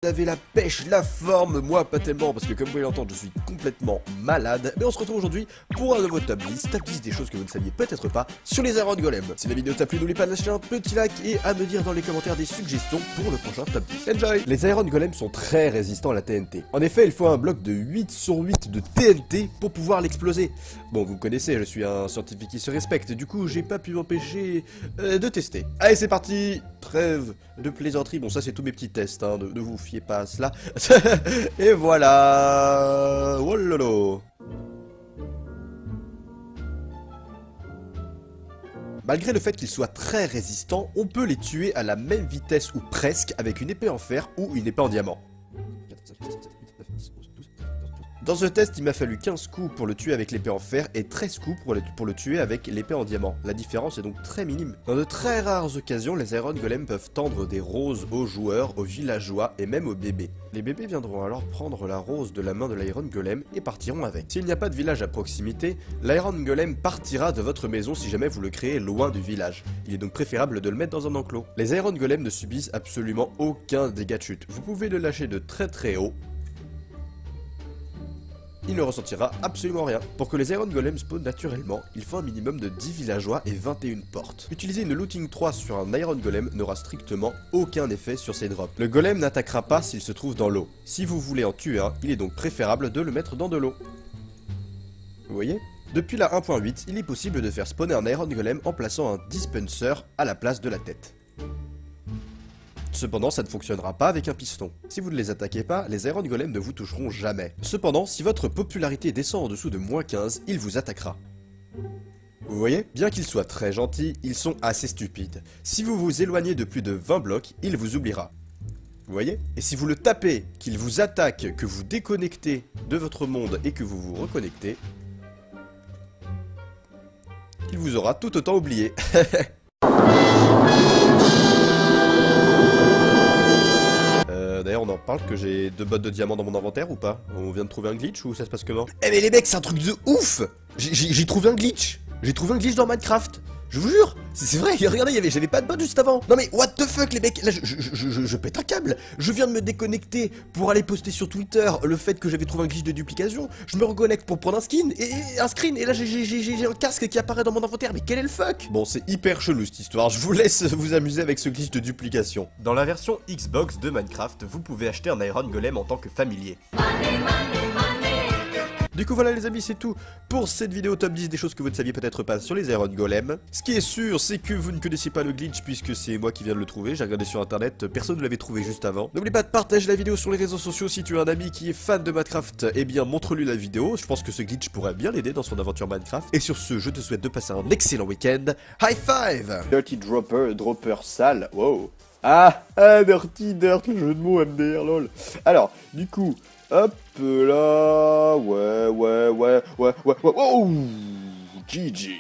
Vous avez la pêche, la forme, moi pas tellement parce que comme vous pouvez l'entendre je suis complètement malade. Mais on se retrouve aujourd'hui pour un nouveau top 10 des choses que vous ne saviez peut-être pas sur les Iron Golem. Si la vidéo t'a plu, n'oublie pas de lâcher un petit like et à me dire dans les commentaires des suggestions pour le prochain top 10. Enjoy! Les Iron Golem sont très résistants à la TNT. En effet, il faut un bloc de 8 sur 8 de TNT pour pouvoir l'exploser. Bon, vous me connaissez, je suis un scientifique qui se respecte, du coup j'ai pas pu m'empêcher de tester. Allez, c'est parti! Trêve de plaisanterie, bon ça c'est tous mes petits tests, hein, ne vous fiez pas à cela. Et voilà. Oh là là. Malgré le fait qu'ils soient très résistants, on peut les tuer à la même vitesse ou presque avec une épée en fer ou une épée en diamant. Dans ce test, il m'a fallu 15 coups pour le tuer avec l'épée en fer et 13 coups pour le tuer avec l'épée en diamant. La différence est donc très minime. Dans de très rares occasions, les Iron Golem peuvent tendre des roses aux joueurs, aux villageois et même aux bébés. Les bébés viendront alors prendre la rose de la main de l'Iron Golem et partiront avec. S'il n'y a pas de village à proximité, l'Iron Golem partira de votre maison si jamais vous le créez loin du village. Il est donc préférable de le mettre dans un enclos. Les Iron Golem ne subissent absolument aucun dégât de chute. Vous pouvez le lâcher de très haut. Il ne ressentira absolument rien. Pour que les Iron Golem spawnent naturellement, il faut un minimum de 10 villageois et 21 portes. Utiliser une looting 3 sur un Iron Golem n'aura strictement aucun effet sur ses drops. Le Golem n'attaquera pas s'il se trouve dans l'eau. Si vous voulez en tuer un, il est donc préférable de le mettre dans de l'eau. Vous voyez ? Depuis la 1.8, il est possible de faire spawner un Iron Golem en plaçant un dispenser à la place de la tête. Cependant, ça ne fonctionnera pas avec un piston. Si vous ne les attaquez pas, les Iron Golem ne vous toucheront jamais. Cependant, si votre popularité descend en dessous de -15, il vous attaquera. Vous voyez ? Bien qu'ils soient très gentils, ils sont assez stupides. Si vous vous éloignez de plus de 20 blocs, il vous oubliera. Vous voyez ? Et si vous le tapez, qu'il vous attaque, que vous déconnectez de votre monde et que vous vous reconnectez, il vous aura tout autant oublié. D'ailleurs, on en parle que j'ai 2 bottes de diamants dans mon inventaire ou pas? On vient de trouver un glitch ou ça se passe comment? Eh mais les mecs, c'est un truc de ouf! J'ai trouvé un glitch! J'ai trouvé un glitch dans Minecraft! Je vous jure! C'est vrai, regardez, j'avais pas de bottes juste avant! Non mais, what the fuck les mecs! Là, je pète un câble! Je viens de me déconnecter pour aller poster sur Twitter le fait que j'avais trouvé un glitch de duplication. Je me reconnecte pour prendre un skin, et là j'ai un casque qui apparaît dans mon inventaire. Mais quel est le fuck? Bon, c'est hyper chelou cette histoire, je vous laisse vous amuser avec ce glitch de duplication. Dans la version Xbox de Minecraft, vous pouvez acheter un Iron Golem en tant que familier. Du coup voilà les amis, c'est tout pour cette vidéo top 10 des choses que vous ne saviez peut-être pas sur les Iron Golem. Ce qui est sûr, c'est que vous ne connaissez pas le glitch puisque c'est moi qui viens de le trouver, j'ai regardé sur internet, personne ne l'avait trouvé juste avant. N'oublie pas de partager la vidéo sur les réseaux sociaux si tu as un ami qui est fan de Minecraft, eh bien montre-lui la vidéo, je pense que ce glitch pourrait bien l'aider dans son aventure Minecraft. Et sur ce, je te souhaite de passer un excellent week-end, high five! Dirty dropper sale, wow. Dirty dirt, le jeu de mots MDR, lol. Alors, du coup, hop là, ouais, oh, GG.